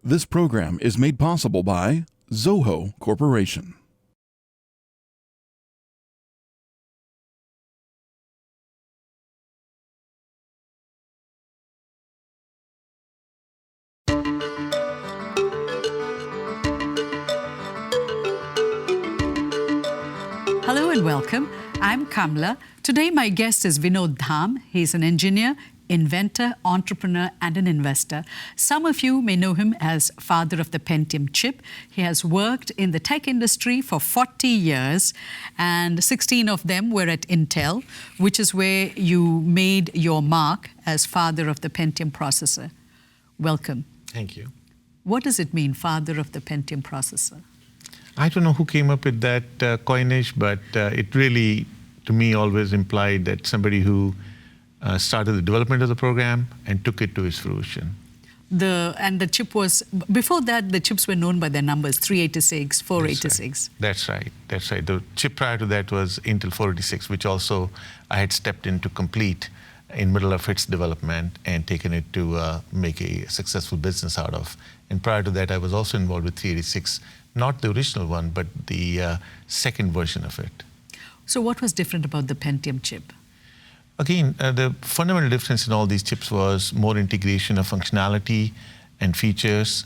This program is made possible by Zoho Corporation. Hello and welcome. I'm Kamla. Today my guest is Vinod Dham. He's an engineer, inventor, entrepreneur, and an investor. Some of you may know him as father of the Pentium chip. He has worked in the tech industry for 40 years, and 16 of them were at Intel, which is where you made your mark as father of the Pentium processor. Welcome. Thank you. What does it mean, father of the Pentium processor? I don't know who came up with that coinage, but it really, to me, always implied that somebody who started the development of the program and took it to its fruition. And the chip was, before that, the chips were known by their numbers, 386, 486. That's right. That's right. The chip prior to that was Intel 486, which also I had stepped in to complete in middle of its development and taken it to make a successful business out of. And prior to that, I was also involved with 386, not the original one, but the second version of it. So what was different about the Pentium chip? Again, the fundamental difference in all these chips was more integration of functionality and features,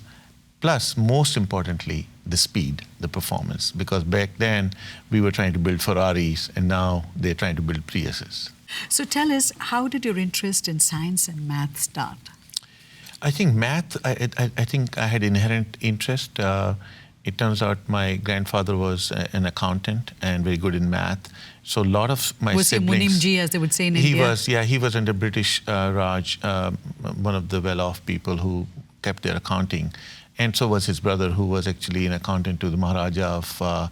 plus, most importantly, the speed, the performance. Because back then, we were trying to build Ferraris, and now they're trying to build Priuses. So tell us, how did your interest in science and math start? I think math, I think I had inherent interest. It turns out my grandfather was an accountant and very good in math. So a lot of my siblings... Was he Munimji, as they would say in India? He was under British Raj, one of the well-off people who kept their accounting. And so was his brother, who was actually an accountant to the Maharaja of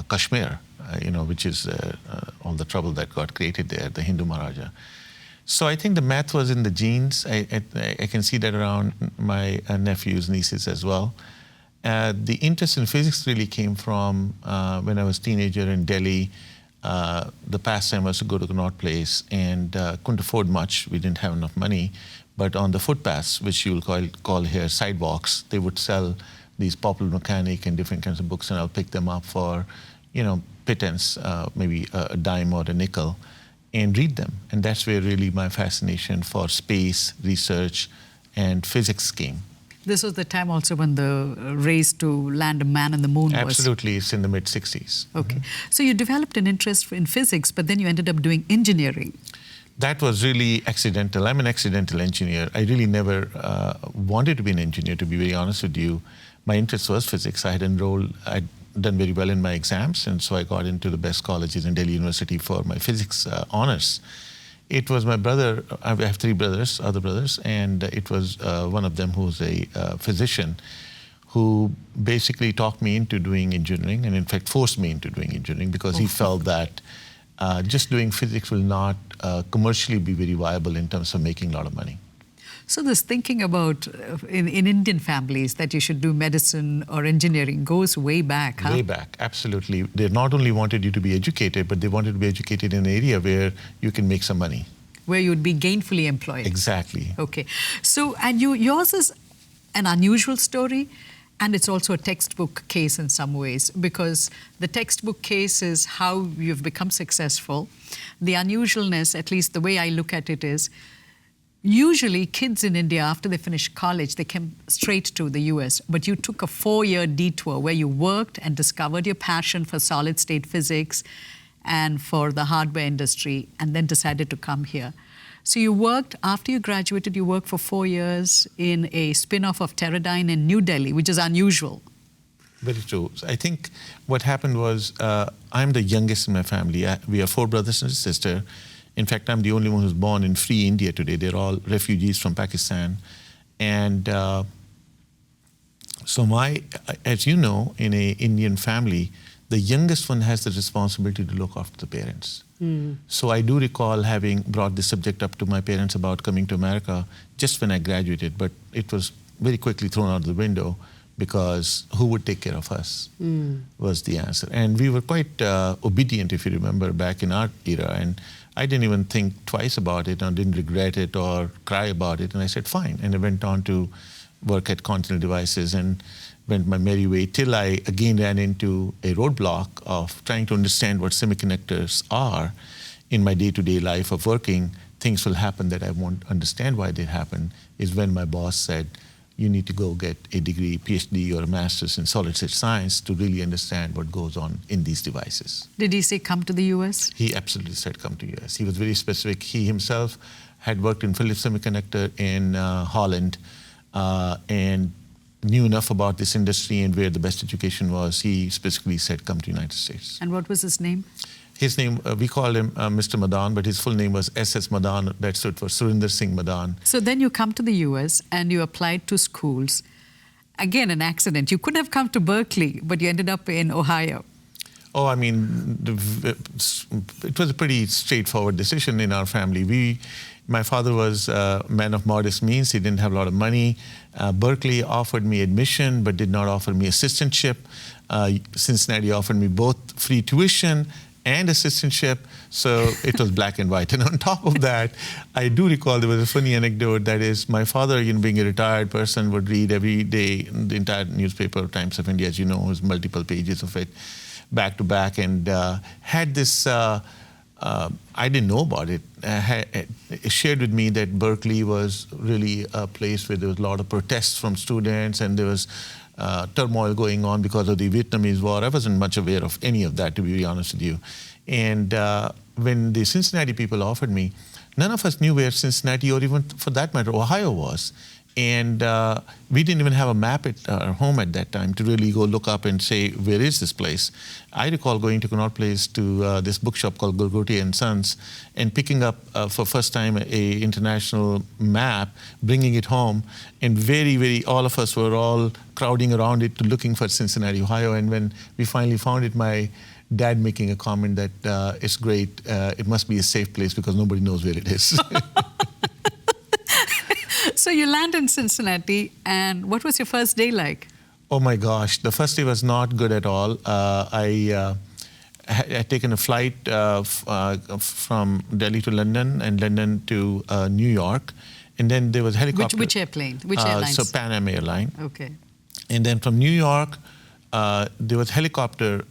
Kashmir, which is all the trouble that got created there, the Hindu Maharaja. So I think the math was in the genes. I can see that around my nephews, nieces as well. The interest in physics really came from when I was a teenager in Delhi. The pastime was to go to Connaught Place and couldn't afford much. We didn't have enough money. But on the footpaths, which you will call here sidewalks, they would sell these Popular Mechanic and different kinds of books, and I'll pick them up for, pittance, maybe a dime or a nickel, and read them. And that's where really my fascination for space, research, and physics came. This was the time also when the race to land a man on the moon was. Absolutely, it's in the mid-60s. Okay. So you developed an interest in physics, but then you ended up doing engineering. That was really accidental. I'm an accidental engineer. I really never wanted to be an engineer, to be very honest with you. My interest was physics. I had enrolled, I'd done very well in my exams, and so I got into the best colleges in Delhi University for my physics honors. It was my brother, I have three brothers, other brothers, and it was one of them who was a physician who basically talked me into doing engineering, and in fact forced me into doing engineering because he felt that just doing physics will not commercially be very viable in terms of making a lot of money. So this thinking about, in Indian families, that you should do medicine or engineering goes way back, huh? Way back, absolutely. They not only wanted you to be educated, but they wanted to be educated in an area where you can make some money. Where you'd be gainfully employed. Exactly. Okay. So, and yours is an unusual story, and it's also a textbook case in some ways, because the textbook case is how you've become successful. The unusualness, at least the way I look at it, is usually kids in India, after they finish college, they came straight to the US. But you took a 4-year detour where you worked and discovered your passion for solid-state physics and for the hardware industry, and then decided to come here. So you worked, after you graduated, you worked for 4 years in a spin-off of Teradyne in New Delhi, which is unusual. Very true. I think what happened was I'm the youngest in my family. We are 4 brothers and a sister. In fact, I'm the only one who's born in free India today. They're all refugees from Pakistan. And so as you know, in an Indian family, the youngest one has the responsibility to look after the parents. So I do recall having brought this subject up to my parents about coming to America just when I graduated, but it was very quickly thrown out the window because who would take care of us was the answer. And we were quite obedient, if you remember, back in our era. And I didn't even think twice about it, or didn't regret it or cry about it. And I said, fine. And I went on to work at Continental Devices and went my merry way till I again ran into a roadblock of trying to understand what semiconductors are in my day-to-day life of working. Things will happen that I won't understand why they happen, is when my boss said, you need to go get a degree, PhD or a master's in solid-state science to really understand what goes on in these devices. Did he say come to the US? He absolutely said come to US. He was very specific. He himself had worked in Philips Semiconductor in Holland and knew enough about this industry and where the best education was. He specifically said come to United States. And what was his name? His name, we called him Mr. Madan, but his full name was S.S. Madan. That stood for Surinder Singh Madan. So then you come to the US and you applied to schools. Again, an accident. You could have come to Berkeley, but you ended up in Ohio. Oh, I mean, it was a pretty straightforward decision in our family. My father was a man of modest means. He didn't have a lot of money. Berkeley offered me admission, but did not offer me assistantship. Cincinnati offered me both free tuition and assistantship, so it was black and white. And on top of that, I do recall there was a funny anecdote. That is, my father, being a retired person, would read every day the entire newspaper, Times of India, as you know, was multiple pages of it, back to back, and had this, I didn't know about it, shared with me that Berkeley was really a place where there was a lot of protests from students, and there was turmoil going on because of the Vietnamese War. I wasn't much aware of any of that, to be honest with you. And when the Cincinnati people offered me, none of us knew where Cincinnati, or even for that matter, Ohio was. And we didn't even have a map at our home at that time to really go look up and say, where is this place? I recall going to Connaught Place to this bookshop called Golgotia and Sons and picking up for first time a international map, bringing it home, and all of us were all crowding around it looking for Cincinnati, Ohio. And when we finally found it, my dad making a comment that it's great, it must be a safe place because nobody knows where it is. So you land in Cincinnati, and what was your first day like? Oh my gosh, the first day was not good at all. I had taken a flight from Delhi to London and London to New York, and then there was a helicopter. Which airplane? Which airlines? So Pan Am airline. Okay. And then from New York, there was helicopter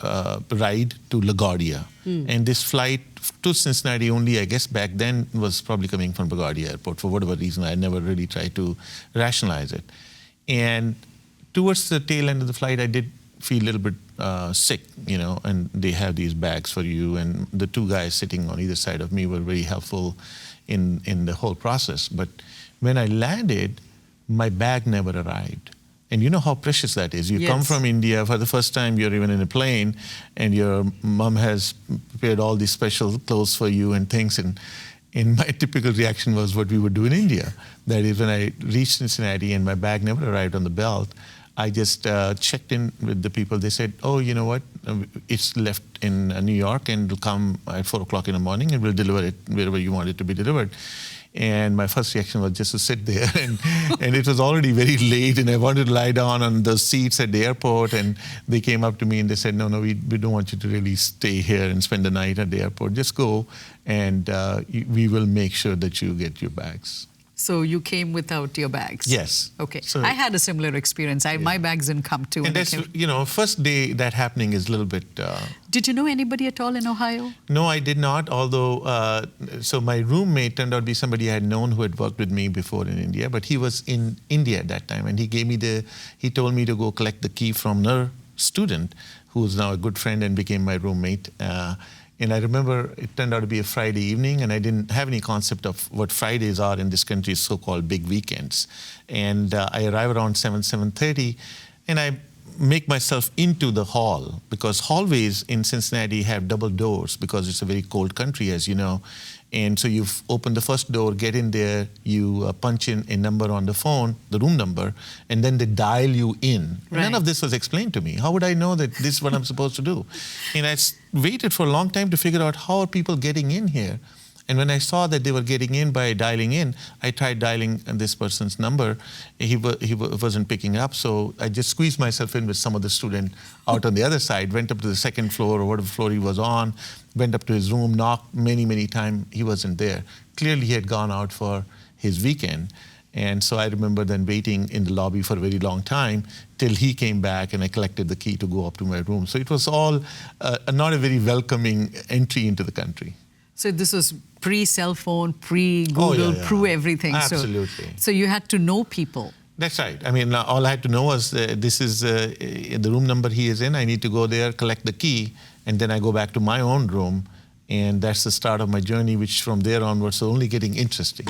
ride to LaGuardia. And this flight to Cincinnati only, I guess back then, was probably coming from LaGuardia Airport. For whatever reason, I never really tried to rationalize it. And towards the tail end of the flight, I did feel a little bit sick, and they have these bags for you. And the two guys sitting on either side of me were very helpful in the whole process. But when I landed, my bag never arrived. And you know how precious that is. You come from India for the first time, you're even in a plane, and your mom has prepared all these special clothes for you and things. And my typical reaction was what we would do in India. That is, when I reached Cincinnati and my bag never arrived on the belt, I just checked in with the people. They said, oh, you know what? It's left in New York, and it'll come at 4 o'clock in the morning, and we'll deliver it wherever you want it to be delivered. And my first reaction was just to sit there. And it was already very late, and I wanted to lie down on the seats at the airport. And they came up to me and they said, no, we don't want you to really stay here and spend the night at the airport. Just go, and we will make sure that you get your bags. So you came without your bags? Yes. Okay. So, I had a similar experience. My bags didn't come too. And that's, first day that happening is a little bit... Did you know anybody at all in Ohio? No, I did not, although... so my roommate turned out to be somebody I had known who had worked with me before in India, but he was in India at that time, and he told me to go collect the key from another student who is now a good friend and became my roommate. And I remember it turned out to be a Friday evening, and I didn't have any concept of what Fridays are in this country's so-called big weekends. And I arrive around 7:30, and I make myself into the hall, because hallways in Cincinnati have double doors because it's a very cold country, as you know. And so you open the first door, get in there, you punch in a number on the phone, the room number, and then they dial you in. Right. None of this was explained to me. How would I know that this is what I'm supposed to do? And I waited for a long time to figure out how are people getting in here. And when I saw that they were getting in by dialing in, I tried dialing this person's number. He wasn't picking up, so I just squeezed myself in with some other student out on the other side, went up to the second floor or whatever floor he was on, went up to his room, knocked many times. He wasn't there. Clearly, he had gone out for his weekend. And so I remember then waiting in the lobby for a very long time till he came back and I collected the key to go up to my room. So it was all not a very welcoming entry into the country. So this was pre-cell phone, pre-Google, pre-everything. Absolutely. So you had to know people. That's right. I mean, all I had to know was this is the room number he is in. I need to go there, collect the key, and then I go back to my own room. And that's the start of my journey, which from there onwards is only getting interesting.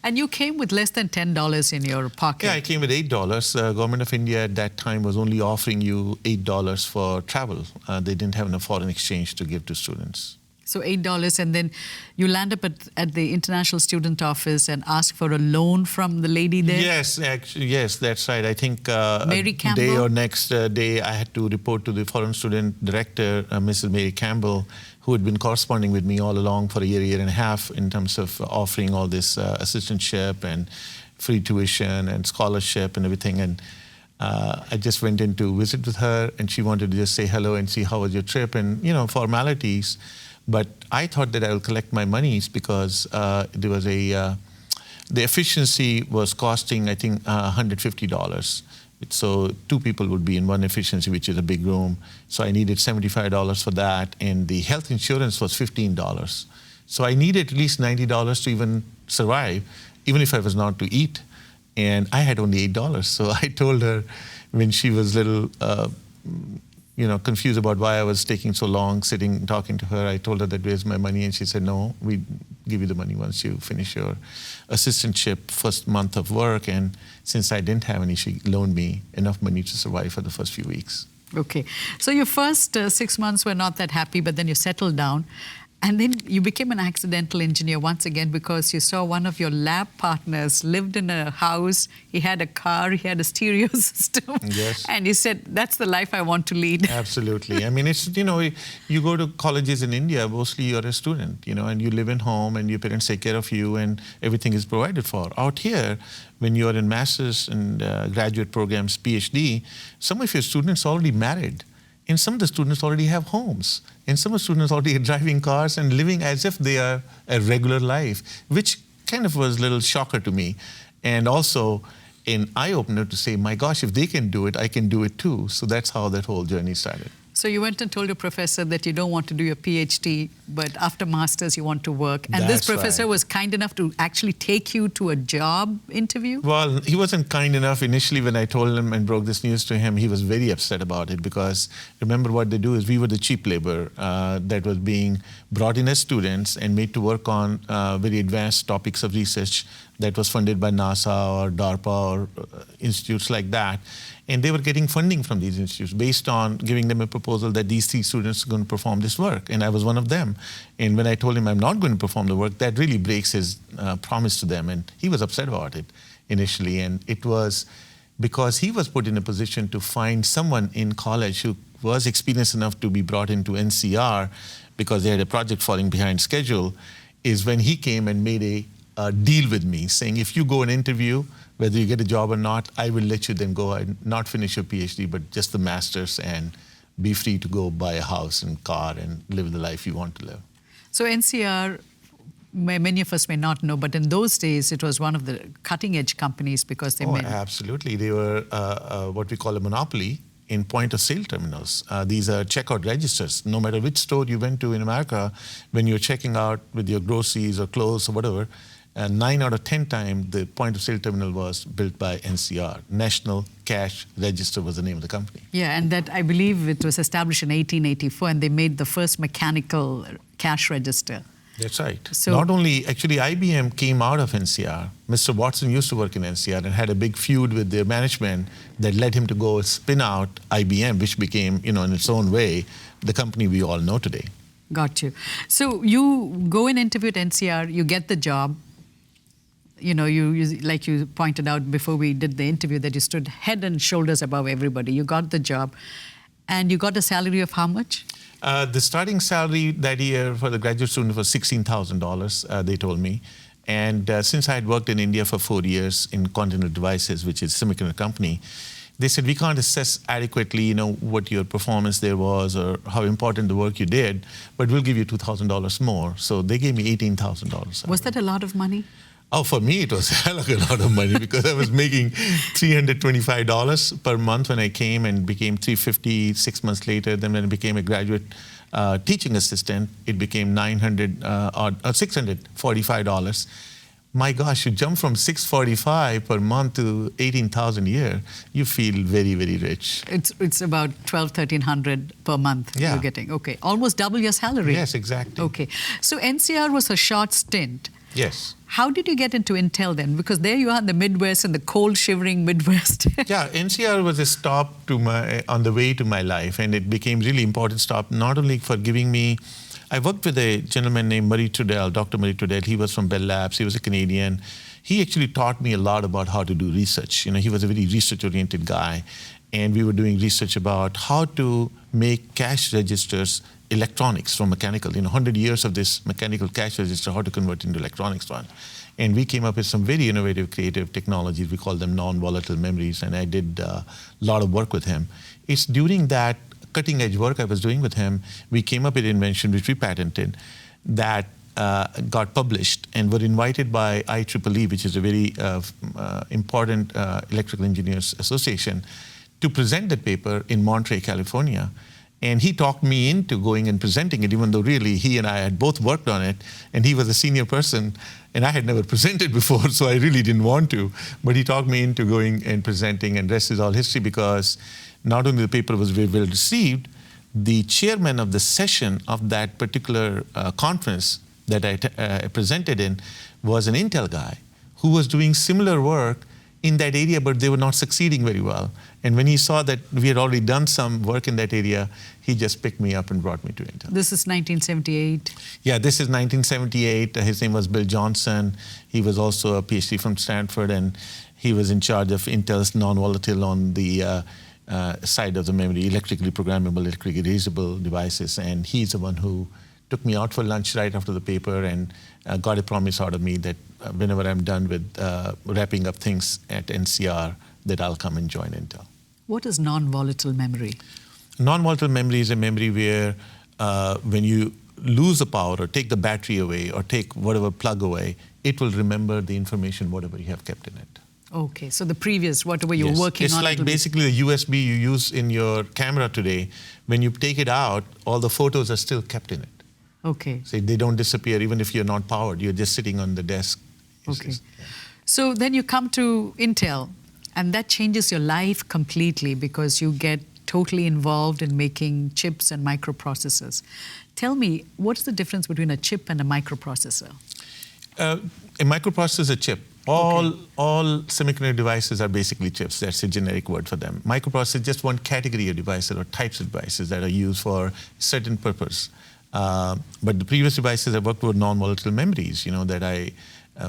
And you came with less than $10 in your pocket. Yeah, I came with $8. Government of India at that time was only offering you $8 for travel. They didn't have enough foreign exchange to give to students. So $8, and then you land up at the International Student Office and ask for a loan from the lady there? Yes, actually, yes, that's right. I think Mary Campbell? day or next day, I had to report to the Foreign Student Director, Mrs. Mary Campbell, who had been corresponding with me all along for a year and a half in terms of offering all this assistantship and free tuition and scholarship and everything. And I just went in to visit with her, and she wanted to just say hello and see how was your trip and, you know, formalities. But I thought that I would collect my monies because there was the efficiency was costing, I think, $150. So 2 people would be in one efficiency, which is a big room. So I needed $75 for that. And the health insurance was $15. So I needed at least $90 to even survive, even if I was not to eat. And I had only $8. So I told her when she was a little confused about why I was taking so long sitting talking to her. I told her that where's my money, and she said, no, we give you the money once you finish your assistantship first month of work. And since I didn't have any, she loaned me enough money to survive for the first few weeks. Okay. So your first 6 months were not that happy, but then you settled down. And then you became an accidental engineer once again because you saw one of your lab partners lived in a house, he had a car, he had a stereo system. Yes. And he said, that's the life I want to lead. Absolutely. I mean, it's, you go to colleges in India, mostly you're a student, and you live in home and your parents take care of you and everything is provided for. Out here, when you're in master's and graduate programs, PhD, some of your students are already married. And some of the students already have homes. And some of the students already are driving cars and living as if they are a regular life, which kind of was a little shocker to me. And also an eye-opener to say, my gosh, if they can do it, I can do it too. So that's how that whole journey started. So you went and told your professor that you don't want to do your PhD, but after master's you want to work. And That's this professor right. was kind enough to actually take you to a job interview? Well, he wasn't kind enough. Initially, when I told him and broke this news to him, he was very upset about it because remember what they do is we were the cheap labor that was being brought in as students and made to work on very advanced topics of research that was funded by NASA or DARPA or institutes like that. And they were getting funding from these institutes based on giving them a proposal that these 3 students are going to perform this work. And I was one of them. And when I told him I'm not going to perform the work, that really breaks his promise to them. And he was upset about it initially. And it was because he was put in a position to find someone in college who was experienced enough to be brought into NCR because they had a project falling behind schedule, is when he came and made a deal with me saying, if you go and interview, whether you get a job or not, I will let you then go and not finish your PhD, but just the master's and be free to go buy a house and car and live the life you want to live. So NCR, many of us may not know, but in those days it was one of the cutting-edge companies because they made... Absolutely. They were what we call a monopoly in point-of-sale terminals. These are checkout registers. No matter which store you went to in America, when you're checking out with your groceries or clothes or whatever, 9 out of 10 times, the point-of-sale terminal was built by NCR. National Cash Register was the name of the company. Yeah, and that, I believe it was established in 1884, and they made the first mechanical cash register. That's right. So, not only, actually, IBM came out of NCR. Mr. Watson used to work in NCR and had a big feud with their management that led him to go spin out IBM, which became, in its own way, the company we all know today. Got you. So you go and interview at NCR, you get the job. You like you pointed out before we did the interview, that you stood head and shoulders above everybody. You got the job. And you got a salary of how much? The starting salary that year for the graduate student was $16,000, they told me. And since I had worked in India for 4 years in Continental Devices, which is a semiconductor company, they said, we can't assess adequately, what your performance there was or how important the work you did, but we'll give you $2,000 more. So they gave me $18,000. Was that a lot of money? Oh, for me, it was a hell of a lot of money because I was making $325 per month when I came and became $350 6 months later. Then when I became a graduate teaching assistant, it became $645. My gosh, you jump from $645 per month to $18,000 a year, you feel very, very rich. It's about $1,200-1,300 per month Yeah. you're getting. Okay, almost double your salary. Yes, exactly. Okay, so NCR was a short stint. Yes. How did you get into Intel then? Because there you are in the Midwest, in the cold, shivering Midwest. Yeah, NCR was a stop on the way to my life, and it became really important stop, not only for giving me. I worked with a gentleman named Murray Trudell, Dr. Murray Trudell. He was from Bell Labs. He was a Canadian. He actually taught me a lot about how to do research. He was a very research-oriented guy, and we were doing research about how to make cash registers electronics from mechanical. 100 years of this mechanical cash register, how to convert into electronics one. And we came up with some very innovative, creative technologies. We call them non-volatile memories, and I did a lot of work with him. It's during that cutting edge work I was doing with him, we came up with an invention which we patented that got published and were invited by IEEE, which is a very important electrical engineers association, to present the paper in Monterey, California. And he talked me into going and presenting it, even though really he and I had both worked on it, and he was a senior person, and I had never presented before, so I really didn't want to. But he talked me into going and presenting, and rest is all history, because not only the paper was very well received, the chairman of the session of that particular conference that I presented in was an Intel guy who was doing similar work in that area, but they were not succeeding very well. And when he saw that we had already done some work in that area, he just picked me up and brought me to Intel. This is 1978. Yeah, this is 1978. His name was Bill Johnson. He was also a PhD from Stanford, and he was in charge of Intel's non-volatile on the side of the memory, electrically programmable, electrically erasable devices. And he's the one who took me out for lunch right after the paper and got a promise out of me that whenever I'm done with wrapping up things at NCR, that I'll come and join Intel. What is non-volatile memory? Non-volatile memory is a memory where when you lose the power or take the battery away or take whatever plug away, it will remember the information, whatever you have kept in it. Okay, so the previous, whatever you're working on. It's like basically the USB you use in your camera today. When you take it out, all the photos are still kept in it. Okay. So they don't disappear even if you're not powered. You're just sitting on the desk. Okay. So then you come to Intel, and that changes your life completely because you get totally involved in making chips and microprocessors. Tell me, what's the difference between a chip and a microprocessor? A microprocessor is a chip. All semiconductor devices are basically chips. That's a generic word for them. Microprocessor is just one category of devices or types of devices that are used for a certain purpose. But the previous devices I worked with non-volatile memories, that I,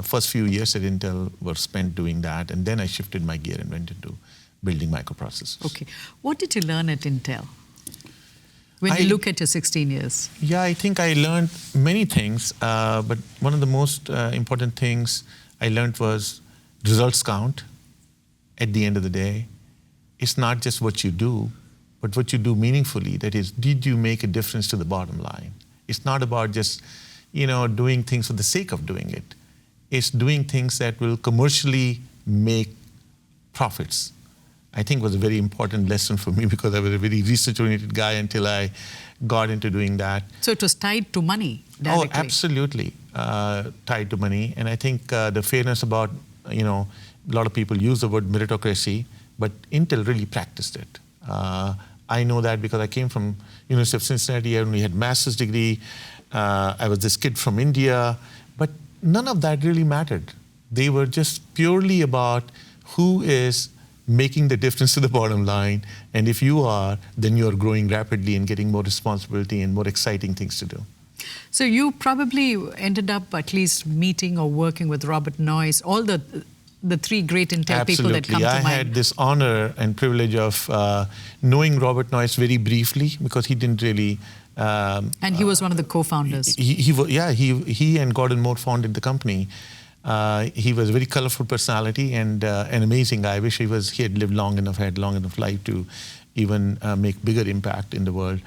first few years at Intel were spent doing that, and then I shifted my gear and went into building microprocessors. Okay. What did you learn at Intel when you look at your 16 years? Yeah, I think I learned many things, but one of the most important things I learned was results count at the end of the day. It's not just what you do, but what you do meaningfully. That is, did you make a difference to the bottom line? It's not about just, doing things for the sake of doing it. It's doing things that will commercially make profits. I think was a very important lesson for me because I was a very research-oriented guy until I got into doing that. So it was tied to money directly? Oh, absolutely tied to money. And I think the fairness about, a lot of people use the word meritocracy, but Intel really practiced it. I know that because I came from University of Cincinnati. I only had master's degree. I was this kid from India, but none of that really mattered. They were just purely about who is making the difference to the bottom line. And if you are, then you're growing rapidly and getting more responsibility and more exciting things to do. So you probably ended up at least meeting or working with Robert Noyce, all the three great Intel people that come to mind. I had this honor and privilege of knowing Robert Noyce very briefly because he didn't really... and he was one of the co-founders. He and Gordon Moore founded the company. He was a very colorful personality and an amazing guy. I wish he had lived long enough, had long enough life to even make bigger impact in the world.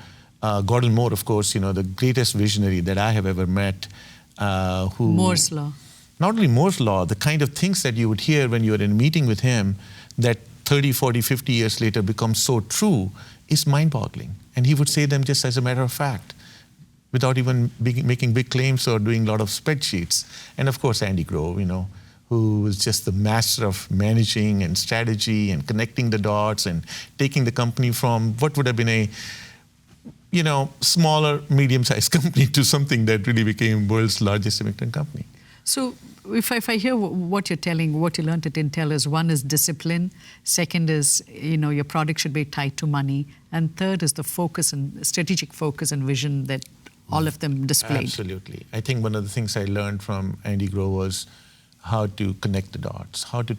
Gordon Moore, of course, the greatest visionary that I have ever met. Moore's Law. not only Moore's law, the kind of things that you would hear when you're in a meeting with him that 30, 40, 50 years later become so true is mind-boggling. And he would say them just as a matter of fact, without even making big claims or doing a lot of spreadsheets. And of course, Andy Grove, who was just the master of managing and strategy and connecting the dots and taking the company from what would have been a smaller, medium-sized company to something that really became world's largest semiconductor company. So if I hear what you're telling, what you learned at Intel is, one is discipline, second is, your product should be tied to money, and third is the focus and strategic focus and vision that all of them displayed. Absolutely. I think one of the things I learned from Andy Grove was how to connect the dots, how to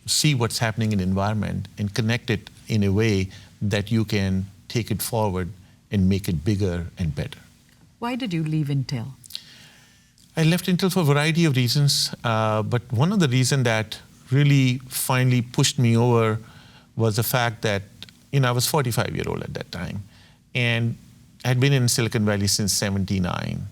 see what's happening in the environment and connect it in a way that you can take it forward and make it bigger and better. Why did you leave Intel? I left Intel for a variety of reasons, but one of the reasons that really finally pushed me over was the fact that, I was 45-year-old at that time, and I had been in Silicon Valley since '79,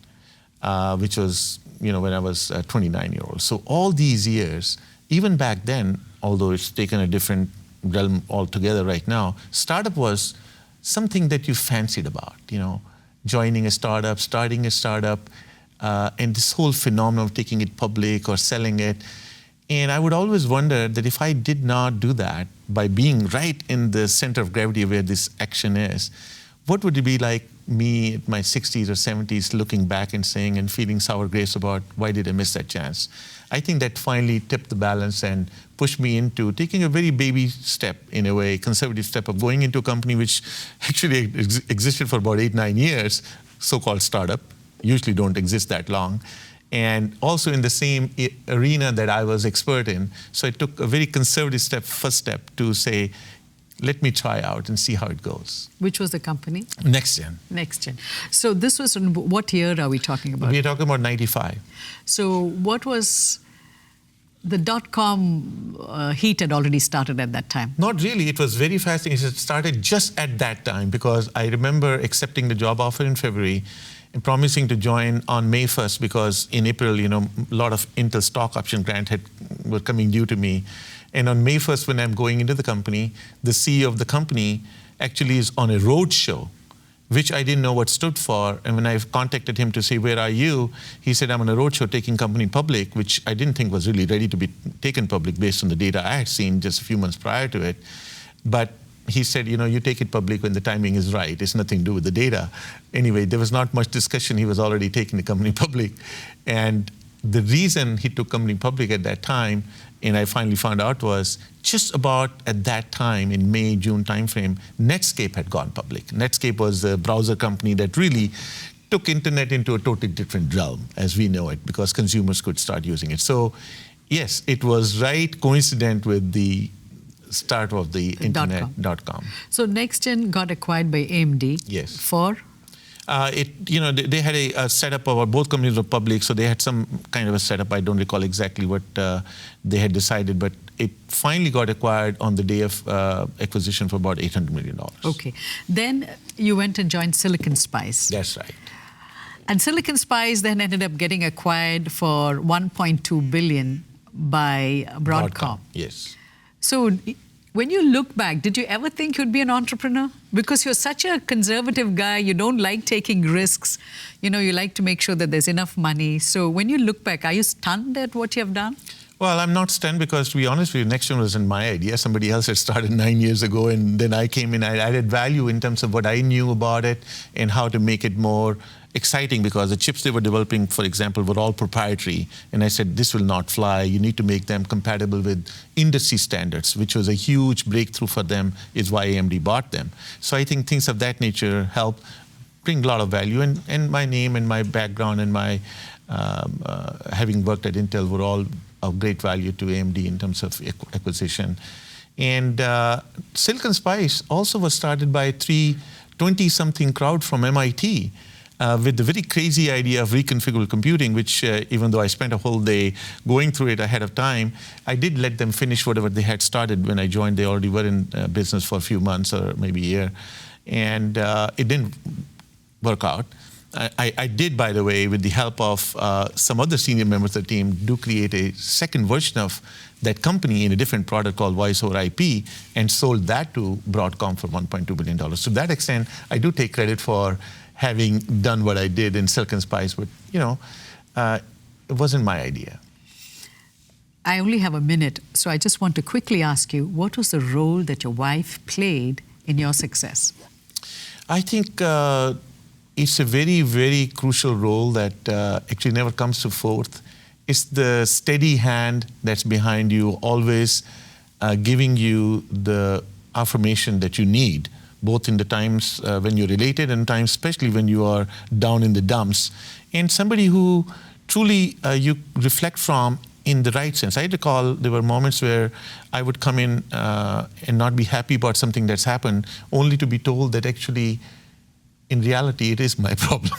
which was, when I was 29-year-old. So all these years, even back then, although it's taken a different realm altogether right now, startup was something that you fancied about, joining a startup, starting a startup, and this whole phenomenon of taking it public or selling it. And I would always wonder that if I did not do that by being right in the center of gravity where this action is, what would it be like me at my 60s or 70s looking back and saying and feeling sour grapes about why did I miss that chance? I think that finally tipped the balance and pushed me into taking a very baby step, in a way, conservative step of going into a company which actually existed for about 8-9 years, so-called startup, usually don't exist that long, and also in the same arena that I was expert in. So I took a very conservative first step to say, let me try out and see how it goes. Which was the company? NextGen. NextGen. So this was, in what year are we talking about? We're talking about 95. So what was, the dot-com heat had already started at that time? Not really. It was very fascinating. It started just at that time, because I remember accepting the job offer in February and promising to join on May 1st, because in April, a lot of Intel stock option grant were coming due to me. And on May 1st, when I'm going into the company, the CEO of the company actually is on a road show, which I didn't know what stood for. And when I contacted him to say, where are you? He said, I'm on a road show taking company public, which I didn't think was really ready to be taken public based on the data I had seen just a few months prior to it. But he said, you take it public when the timing is right. It's nothing to do with the data. Anyway, there was not much discussion. He was already taking the company public. And the reason he took company public at that time, and I finally found out, was just about at that time, in May, June timeframe, Netscape had gone public. Netscape was a browser company that really took internet into a totally different realm as we know it, because consumers could start using it. So yes, it was right coincident with the start of the internet .com. So NextGen got acquired by AMD. Yes. For? They had a setup of, both companies were public, so they had some kind of a setup. I don't recall exactly what they had decided, but it finally got acquired on the day of acquisition for about $800 million. Okay. Then you went and joined Silicon Spice. That's right. And Silicon Spice then ended up getting acquired for $1.2 billion by Broadcom. Yes. So when you look back, did you ever think you'd be an entrepreneur? Because you're such a conservative guy, you don't like taking risks, you like to make sure that there's enough money. So when you look back, are you stunned at what you have done? Well, I'm not stunned, because to be honest with you, NextGen wasn't my idea. Somebody else had started 9 years ago, and then I came in. I added value in terms of what I knew about it and how to make it more exciting, because the chips they were developing, for example, were all proprietary. And I said, this will not fly. You need to make them compatible with industry standards, which was a huge breakthrough for them, is why AMD bought them. So I think things of that nature help bring a lot of value. And my name and my background and my having worked at Intel were all of great value to AMD in terms of acquisition. And Silicon Spice also was started by 20-something crowd from MIT with the very crazy idea of reconfigurable computing, which even though I spent a whole day going through it ahead of time, I did let them finish whatever they had started when I joined. They already were in business for a few months or maybe a year. And it didn't work out. I did, by the way, with the help of some other senior members of the team, do create a second version of that company in a different product called Voice over IP, and sold that to Broadcom for $1.2 billion. To that extent, I do take credit for having done what I did in Silicon Spice, but it wasn't my idea. I only have a minute, so I just want to quickly ask you, what was the role that your wife played in your success? I think it's a very, very crucial role that actually never comes to forth. It's the steady hand that's behind you, always giving you the affirmation that you need, both in the times when you're related and times especially when you are down in the dumps. And somebody who truly you reflect from in the right sense. I recall there were moments where I would come in and not be happy about something that's happened, only to be told that actually, in reality, it is my problem.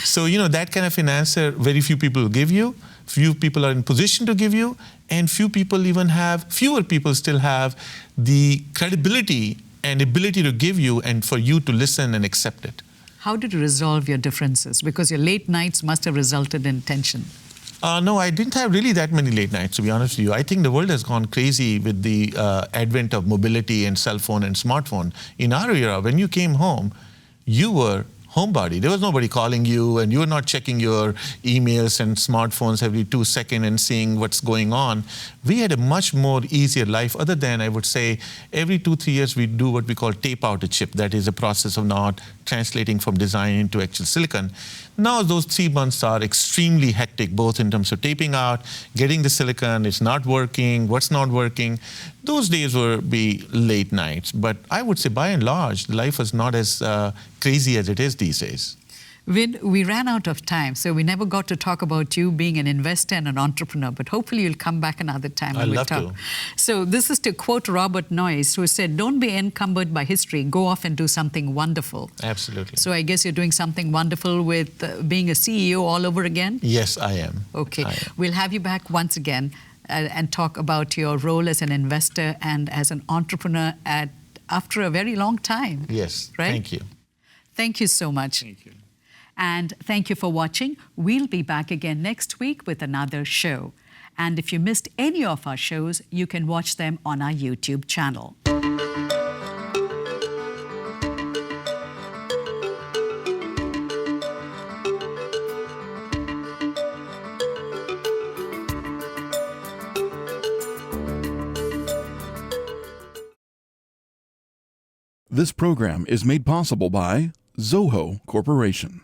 So, that kind of an answer, very few people will give you, few people are in position to give you, and fewer people still have the credibility and ability to give you and for you to listen and accept it. How did you resolve your differences? Because your late nights must have resulted in tension. No, I didn't have really that many late nights, to be honest with you. I think the world has gone crazy with the advent of mobility and cell phone and smartphone. In our era, when you came home, you were homebody. There was nobody calling you, and you were not checking your emails and smartphones every 2 seconds and seeing what's going on. We had a much more easier life, other than, I would say, every 2-3 years we do what we call tape out a chip. That is a process of now translating from design into actual silicon. Now those 3 months are extremely hectic, both in terms of taping out, getting the silicon, it's not working, what's not working. Those days will be late nights. But I would say by and large, life was not as crazy as it is these days. Vin, we ran out of time, so we never got to talk about you being an investor and an entrepreneur, but hopefully you'll come back another time and we'll talk. So this is to quote Robert Noyce, who said, "Don't be encumbered by history, go off and do something wonderful." Absolutely. So I guess you're doing something wonderful with being a CEO all over again? Yes, I am. Okay. I am. We'll have you back once again and talk about your role as an investor and as an entrepreneur after a very long time. Yes, right? Thank you. Thank you so much. Thank you. And thank you for watching. We'll be back again next week with another show. And if you missed any of our shows, you can watch them on our YouTube channel. This program is made possible by Zoho Corporation.